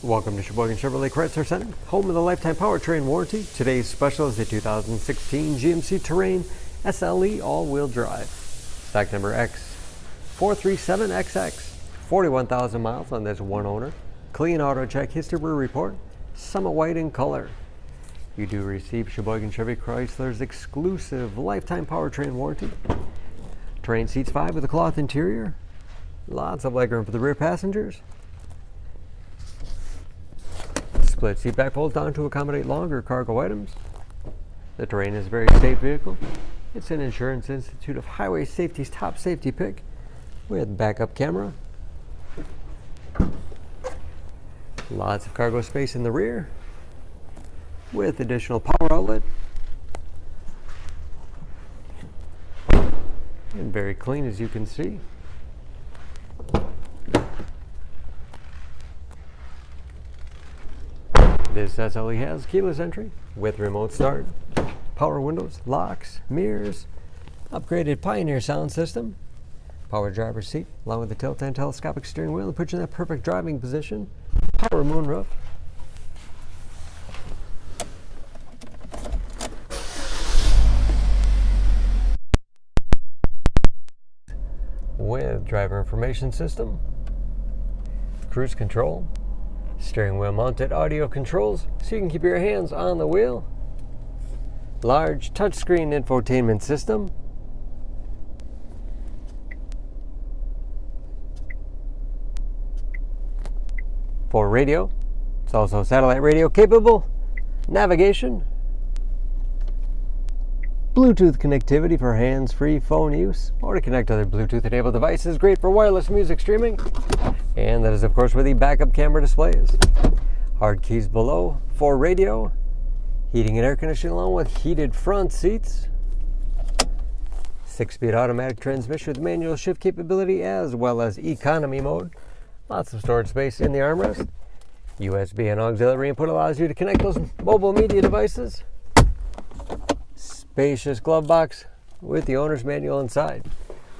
Welcome to Sheboygan Chevrolet Chrysler Center, home of the lifetime powertrain warranty. Today's special is the 2016 GMC Terrain SLE all-wheel drive. Stock number X437XX. 41,000 miles on this one owner. Clean auto check history report. Summit white in color. You do receive Sheboygan Chevy Chrysler's exclusive lifetime powertrain warranty. Terrain seats 5 with a cloth interior. Lots of legroom for the rear passengers. Split seat back folds down to accommodate longer cargo items. The Terrain is a very safe vehicle. It's an Insurance Institute of Highway Safety's Top Safety Pick with backup camera. Lots of cargo space in the rear with additional power outlet. And very clean, as you can see. This SLE has keyless entry with remote start, power windows, locks, mirrors, upgraded Pioneer sound system, power driver's seat, along with the tilt and telescopic steering wheel to put you in that perfect driving position, power moonroof, with driver information system, cruise control, steering wheel mounted audio controls so you can keep your hands on the wheel, large touchscreen infotainment system, for radio. It's also satellite radio capable, navigation, Bluetooth connectivity for hands-free phone use or to connect other Bluetooth-enabled devices. Great for wireless music streaming. And that is, of course, where the backup camera display is. Hard keys below for radio, heating and air conditioning along with heated front seats. 6-speed automatic transmission with manual shift capability as well as economy mode. Lots of storage space in the armrest. USB and auxiliary input allows you to connect those mobile media devices. Spacious glove box with the owner's manual inside.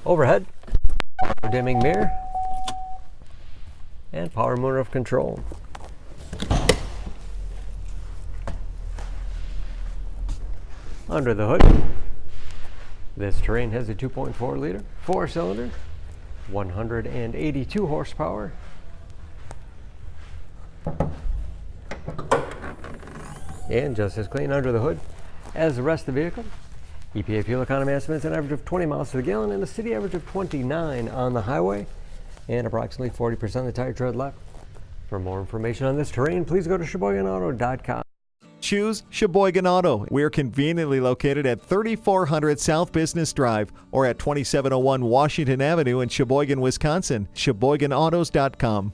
Overhead, power dimming mirror, and power moonroof control. Under the hood, this Terrain has a 2.4 liter, 4-cylinder, 182 horsepower. And just as clean under the hood as the rest of the vehicle. EPA fuel economy estimates an average of 20 miles to the gallon and a city average of 29 on the highway, and approximately 40% of the tire tread left. For more information on this Terrain, please go to SheboyganAuto.com. Choose Sheboygan Auto. We're conveniently located at 3400 South Business Drive or at 2701 Washington Avenue in Sheboygan, Wisconsin. SheboyganAutos.com.